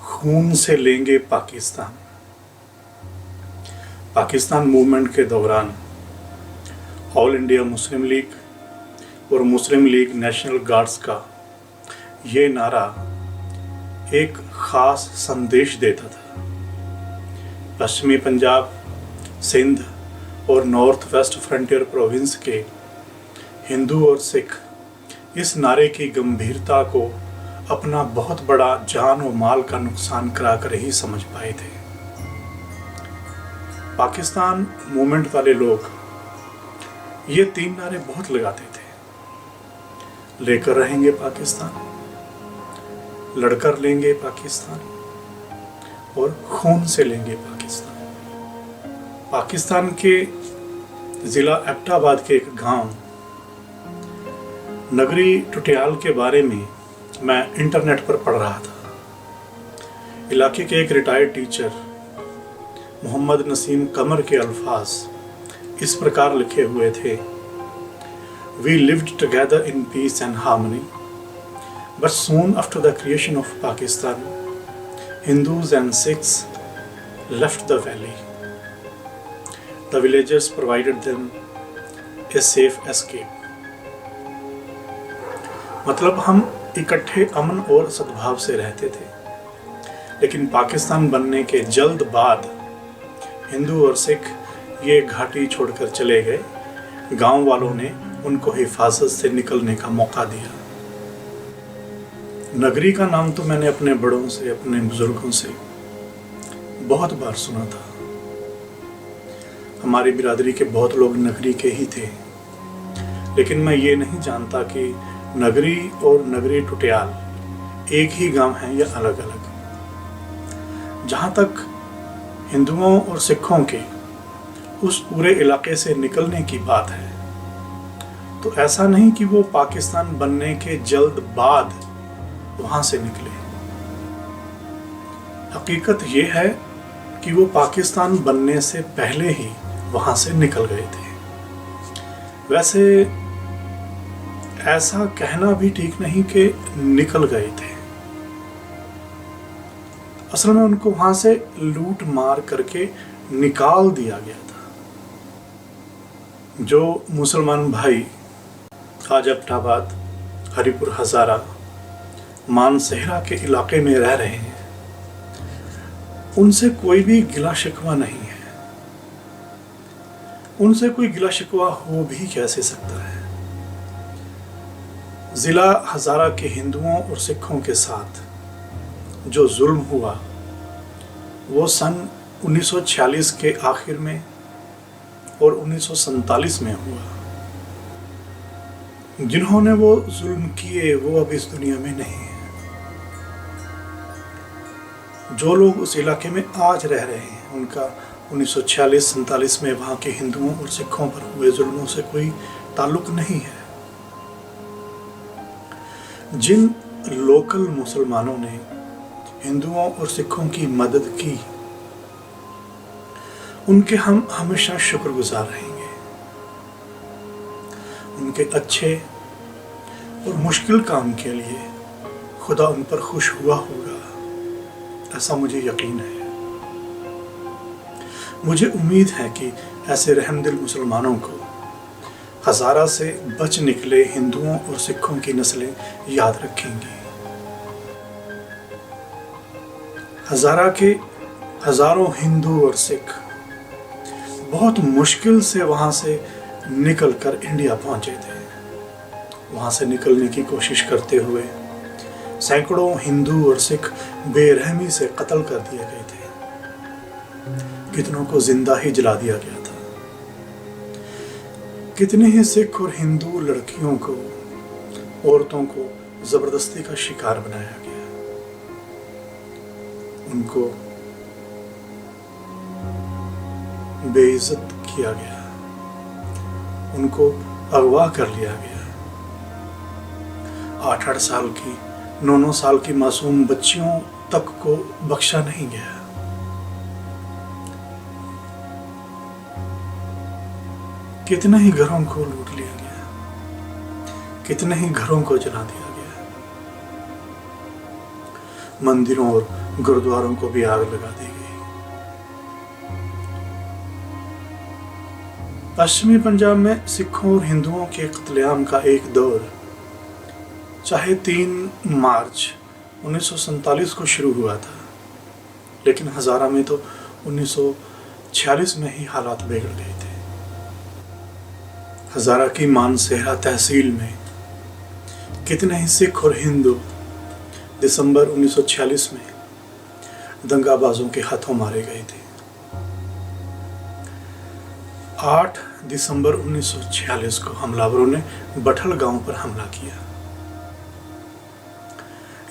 खून से लेंगे पाकिस्तान। पाकिस्तान मूवमेंट के दौरान ऑल इंडिया मुस्लिम लीग और मुस्लिम लीग नेशनल गार्ड्स का ये नारा एक ख़ास संदेश देता था। पश्चिमी पंजाब, सिंध और नॉर्थ वेस्ट फ्रंटियर प्रोविंस के हिंदू और सिख इस नारे की गंभीरता को अपना बहुत बड़ा जान और माल का नुकसान कराकर ही समझ पाए थे। पाकिस्तान मूवमेंट वाले लोग ये तीन नारे बहुत लगाते थे। लेकर रहेंगे पाकिस्तान, लड़कर लेंगे पाकिस्तान और खून से लेंगे पाकिस्तान। पाकिस्तान के ज़िला एबटाबाद के एक गांव नगरी टुटियाल के बारे में मैं इंटरनेट पर पढ़ रहा था। इलाके के एक रिटायर्ड टीचर मोहम्मद नसीम कमर के अल्फाज इस प्रकार लिखे हुए थे: We lived together in peace and harmony, but soon after the creation of Pakistan, Hindus and Sikhs left the valley. The villagers provided them a safe escape. मतलब हम इकट्ठे अमन और सद्भाव से रहते थे, लेकिन पाकिस्तान बनने के जल्द बाद हिंदू और सिख ये घाटी छोड़कर चले गए। गांव वालों ने उनको हिफाजत से निकलने का मौका दिया। नगरी का नाम तो मैंने अपने बड़ों से, अपने बुजुर्गों से बहुत बार सुना था। हमारी बिरादरी के बहुत लोग नगरी के ही थे, लेकिन मैं ये नहीं जानता कि नगरी और नगरी टुटियाल एक ही गांव है या अलग अलग। जहां तक हिंदुओं और सिखों के उस पूरे इलाके से निकलने की बात है, तो ऐसा नहीं कि वो पाकिस्तान बनने के जल्द बाद वहां से निकले। हकीकत ये है कि वो पाकिस्तान बनने से पहले ही वहां से निकल गए थे। वैसे ऐसा कहना भी ठीक नहीं कि निकल गए थे। असल में उनको वहां से लूट मार करके निकाल दिया गया था। जो मुसलमान भाई आज एबटाबाद, हरिपुर हजारा, मानसेहरा के इलाके में रह रहे हैं, उनसे कोई भी गिला शिकवा नहीं है। उनसे कोई गिला शिकवा हो भी कैसे सकता है। ज़िला हज़ारा के हिंदुओं और सिखों के साथ जो जुल्म हुआ वो सन 1946 के आखिर में और 1947 में हुआ। जिन्होंने वो जुल्म किए वो अब इस दुनिया में नहीं है। जो लोग उस इलाके में आज रह रहे हैं, उनका 1946-47 में वहाँ के हिंदुओं और सिखों पर हुए जुल्मों से कोई ताल्लुक नहीं है। जिन लोकल मुसलमानों ने हिंदुओं और सिखों की मदद की, उनके हम हमेशा शुक्रगुजार रहेंगे। उनके अच्छे और मुश्किल काम के लिए खुदा उन पर खुश हुआ होगा, ऐसा मुझे यकीन है। मुझे उम्मीद है कि ऐसे रहमदिल मुसलमानों को हज़ारा से बच निकले हिंदुओं और सिखों की नस्लें याद रखेंगी। हज़ारा के हज़ारों हिंदू और सिख बहुत मुश्किल से वहाँ से निकलकर इंडिया पहुँचे थे। वहाँ से निकलने की कोशिश करते हुए सैकड़ों हिंदू और सिख बेरहमी से कत्ल कर दिए गए थे। कितनों को जिंदा ही जला दिया गया था। कितने ही सिख और हिंदू लड़कियों को, औरतों को जबरदस्ती का शिकार बनाया गया। उनको बेइज्जत किया गया, उनको अगवा कर लिया गया। 8-8 साल की, 9-9 साल की मासूम बच्चियों तक को बख्शा नहीं गया। कितने ही घरों को लूट लिया गया, कितने ही घरों को जला दिया गया। मंदिरों और गुरुद्वारों को भी आग लगा दी गई। पश्चिमी पंजाब में सिखों और हिंदुओं के कत्लेआम का एक दौर चाहे 3 मार्च 1947 को शुरू हुआ था, लेकिन हजारा में तो 1946 में ही हालात बिगड़ गए थे। हजारा की मानसेहरा तहसील में कितने ही सिख और हिंदू दिसंबर 1946 में दंगाबाजों के हाथों मारे गए थे। 8 दिसंबर 1946 को हमलावरों ने बठल गांव पर हमला किया।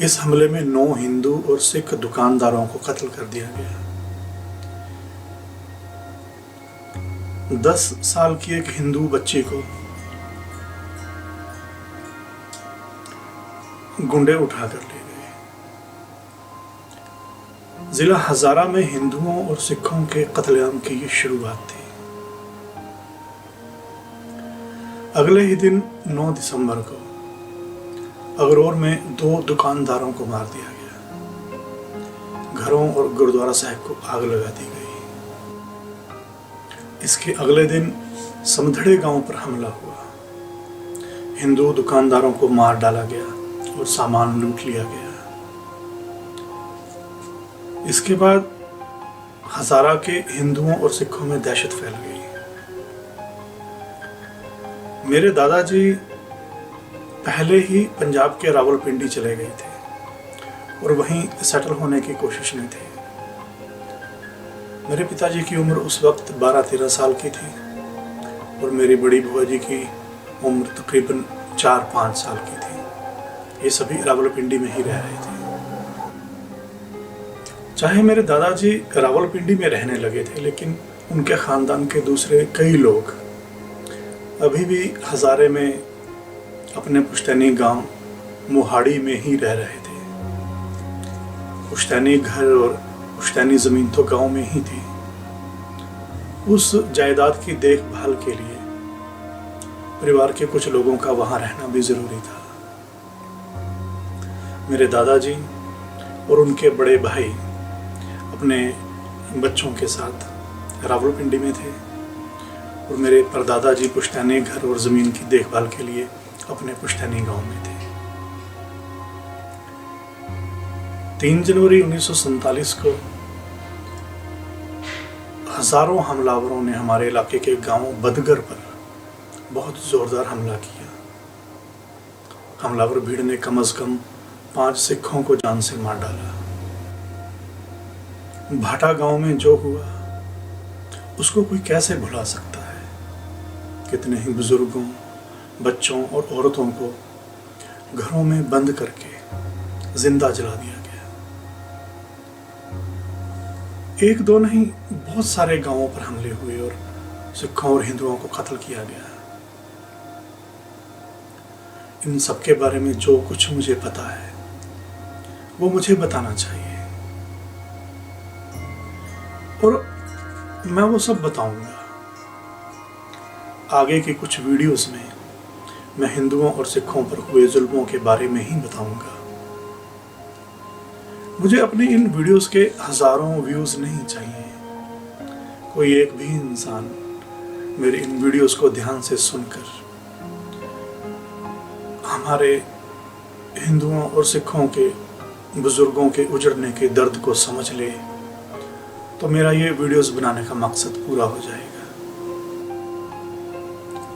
इस हमले में 9 हिंदू और सिख दुकानदारों को कत्ल कर दिया गया। 10 साल की एक हिंदू बच्ची को गुंडे उठाकर ले गए। जिला हजारा में हिंदुओं और सिखों के कत्लेआम की ये शुरुआत थी। अगले ही दिन 9 दिसंबर को अगरोर में 2 दुकानदारों को मार दिया गया। घरों और गुरुद्वारा साहिब को आग लगा दी गई। इसके अगले दिन समधड़े गांव पर हमला हुआ। हिंदू दुकानदारों को मार डाला गया और सामान लूट लिया गया। इसके बाद हजारा के हिंदुओं और सिखों में दहशत फैल गई। मेरे दादाजी पहले ही पंजाब के रावलपिंडी चले गए थे और वहीं सेटल होने की कोशिश में थे। मेरे पिताजी की उम्र उस वक्त 12-13 साल की थी और मेरी बड़ी बुआ जी की उम्र तकरीबन 4-5 साल की थी। ये सभी रावलपिंडी में ही रह रहे थे। चाहे मेरे दादाजी रावलपिंडी में रहने लगे थे, लेकिन उनके खानदान के दूसरे कई लोग अभी भी हजारे में अपने पुश्तैनी गांव मोहाड़ी में ही रह रहे थे। पुश्तैनी घर और पुश्तैनी जमीन तो गांव में ही थी। उस जायदाद की देखभाल के लिए परिवार के कुछ लोगों का वहां रहना भी जरूरी था। मेरे दादाजी और उनके बड़े भाई अपने बच्चों के साथ रावलपिंडी में थे और मेरे परदादा जी पुश्तैनी घर और जमीन की देखभाल के लिए अपने पुश्तैनी गांव में थे। 3 जनवरी 1947 को हजारों हमलावरों ने हमारे इलाके के गांव बदगर पर बहुत जोरदार हमला किया। हमलावर भीड़ ने कम से कम 5 सिखों को जान से मार डाला। भाटा गांव में जो हुआ उसको कोई कैसे भुला सकता है। कितने ही बुजुर्गों, बच्चों और औरतों को घरों में बंद करके जिंदा जला दिया गया। 1-2 नहीं, बहुत सारे गांवों पर हमले हुए और सिखों और हिंदुओं को कत्ल किया गया। इन सब के बारे में जो कुछ मुझे पता है वो मुझे बताना चाहिए और मैं वो सब बताऊंगा। आगे की कुछ वीडियोस में मैं हिंदुओं और सिखों पर हुए जुल्मों के बारे में ही बताऊंगा। मुझे अपनी इन वीडियोस के हजारों व्यूज नहीं चाहिए। कोई एक भी इंसान मेरे इन वीडियोस को ध्यान से सुनकर हमारे हिंदुओं और सिखों के बुजुर्गों के उजड़ने के दर्द को समझ ले तो मेरा ये वीडियोस बनाने का मकसद पूरा हो जाएगा।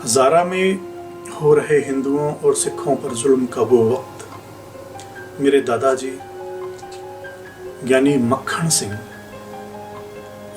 हजारा में हो रहे हिंदुओं और सिखों पर जुल्म का वो वक्त मेरे दादाजी यानी मक्खन सिंह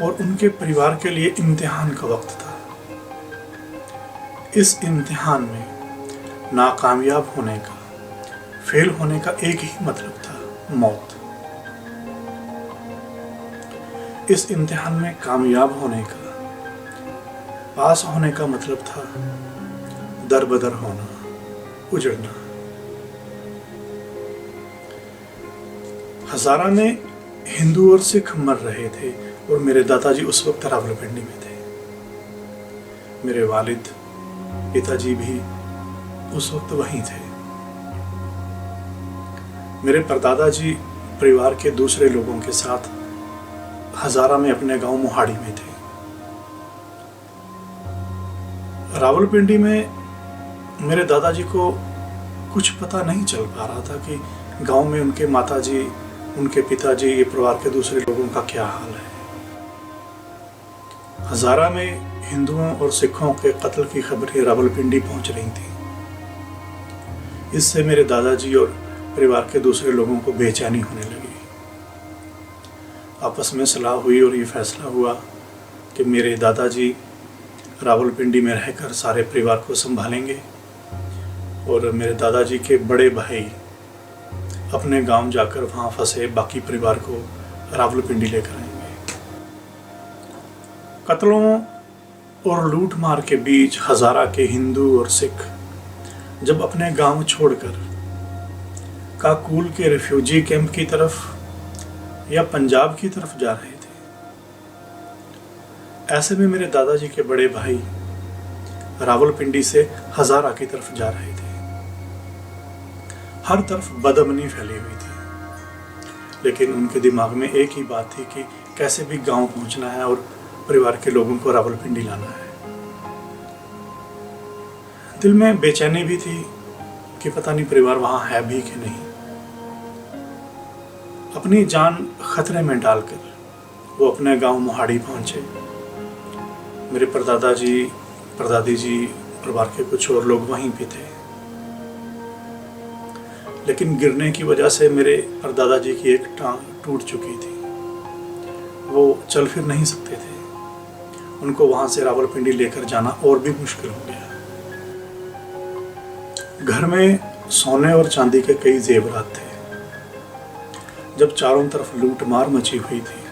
और उनके परिवार के लिए इम्तिहान का वक्त था। इस इम्तिहान में नाकामयाब होने का, फेल होने का एक ही मतलब था, मौत। इस इम्तिहान में कामयाब होने का, पास होने का मतलब था दरबदर होना, उजड़ना। हजारा में हिंदू और सिख मर रहे थे और मेरे दादाजी उस वक्त रावलपिंडी में थे। मेरे वालिद, पिताजी भी उस वक्त वहीं थे। मेरे परदादा जी परिवार के दूसरे लोगों के साथ हजारा में अपने गांव मोहाड़ी में थे। रावलपिंडी में मेरे दादाजी को कुछ पता नहीं चल पा रहा था कि गांव में उनके माताजी, उनके पिताजी, ये परिवार के दूसरे लोगों का क्या हाल है। हजारा में हिंदुओं और सिखों के कत्ल की खबरें रावलपिंडी पहुंच रही थी। इससे मेरे दादाजी और परिवार के दूसरे लोगों को बेचैनी होने लगी। आपस में सलाह हुई और ये फैसला हुआ कि मेरे दादाजी रावलपिंडी में रहकर सारे परिवार को संभालेंगे और मेरे दादाजी के बड़े भाई अपने गांव जाकर वहां फंसे बाकी परिवार को रावलपिंडी लेकर आएंगे। कत्लों और लूट मार के बीच हजारा के हिंदू और सिख जब अपने गांव छोड़कर काकूल के रिफ्यूजी कैंप की तरफ या पंजाब की तरफ जा रहे थे, ऐसे में मेरे दादाजी के बड़े भाई रावलपिंडी से हजारा की तरफ जा रहे थे। हर तरफ बदअमनी फैली हुई थी, लेकिन उनके दिमाग में एक ही बात थी कि कैसे भी गांव पहुंचना है और परिवार के लोगों को रावलपिंडी लाना है। दिल में बेचैनी भी थी कि पता नहीं परिवार वहां है भी कि नहीं। अपनी जान खतरे में डालकर वो अपने गांव मोहाड़ी पहुंचे। मेरे परदादा जी, परदादी जी, परिवार के कुछ और लोग वहीं पे थे, लेकिन गिरने की वजह से मेरे परदादा जी की एक टांग टूट चुकी थी। वो चल फिर नहीं सकते थे। उनको वहां से रावलपिंडी लेकर जाना और भी मुश्किल हो गया। घर में सोने और चांदी के कई जेवरात थे। जब चारों तरफ लूट मार मची हुई थी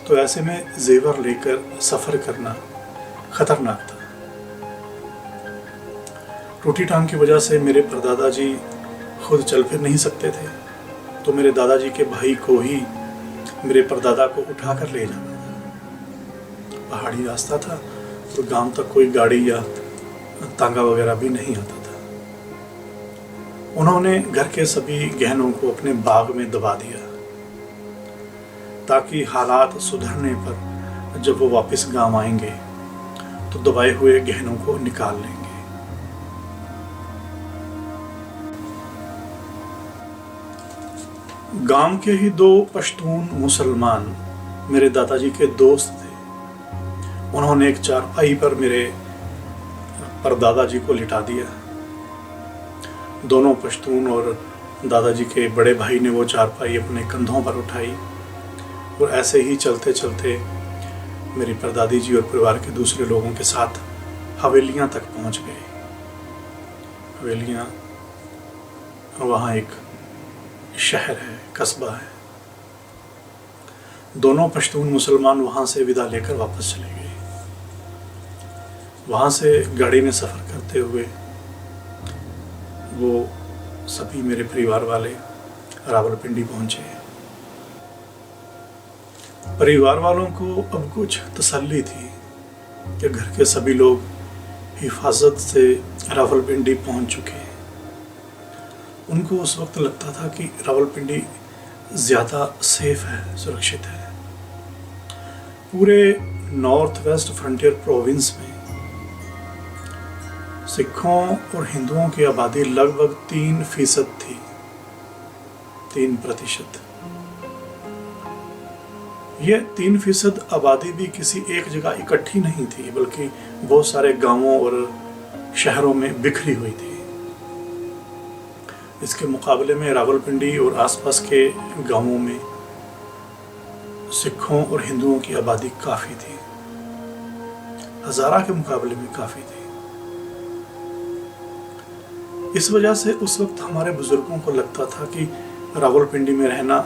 तो ऐसे में जेवर लेकर सफर करना खतरनाक था। टूटी टांग की वजह से मेरे परदादा जी खुद चल फिर नहीं सकते थे, तो मेरे दादाजी के भाई को ही मेरे परदादा को उठाकर ले जाना था। पहाड़ी रास्ता था और गांव तक कोई गाड़ी या तांगा वगैरह भी नहीं आता था। उन्होंने घर के सभी गहनों को अपने बाग में दबा दिया ताकि हालात सुधरने पर जब वो वापस गांव आएंगे तो दबाए हुए गहनों को निकाल लेंगे। गांव के ही दो पश्तून मुसलमान मेरे दादाजी के दोस्त थे। उन्होंने एक चारपाई पर मेरे परदादा जी को लिटा दिया। दोनों पश्तून और दादाजी के बड़े भाई ने वो चारपाई अपने कंधों पर उठाई और ऐसे ही चलते चलते मेरी परदादी जी और परिवार के दूसरे लोगों के साथ हवेलियां तक पहुंच गए। हवेलियां वहाँ एक शहर है, कस्बा है। दोनों पश्तून मुसलमान वहाँ से विदा लेकर वापस चले गए। वहाँ से गाड़ी में सफ़र करते हुए वो सभी मेरे परिवार वाले रावलपिंडी पहुँचे। परिवार वालों को अब कुछ तसल्ली थी कि घर के सभी लोग हिफाजत से रावलपिंडी पहुँच चुके हैं। उनको उस वक्त लगता था कि रावलपिंडी ज़्यादा सेफ है, सुरक्षित है। पूरे नॉर्थ वेस्ट फ्रंटियर प्रोविंस में सिखों और हिंदुओं की आबादी लगभग 3% थी, 3%। यह 3% आबादी भी किसी एक जगह इकट्ठी नहीं थी, बल्कि बहुत सारे गांवों और शहरों में बिखरी हुई थी। इसके मुकाबले में रावलपिंडी और आसपास के गांवों में सिखों और हिंदुओं की आबादी काफ़ी थी, हजारा के मुकाबले में काफ़ी थी। इस वजह से उस वक्त हमारे बुजुर्गों को लगता था कि रावलपिंडी में रहना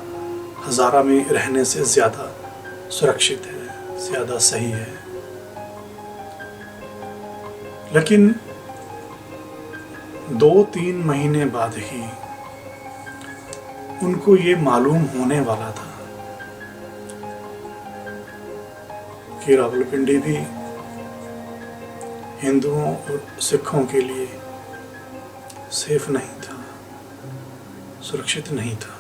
हजारा में रहने से ज़्यादा सुरक्षित है, ज़्यादा सही है। लेकिन 2-3 महीने बाद ही उनको ये मालूम होने वाला था कि रावलपिंडी भी हिंदुओं और सिखों के लिए सेफ नहीं था, सुरक्षित नहीं था।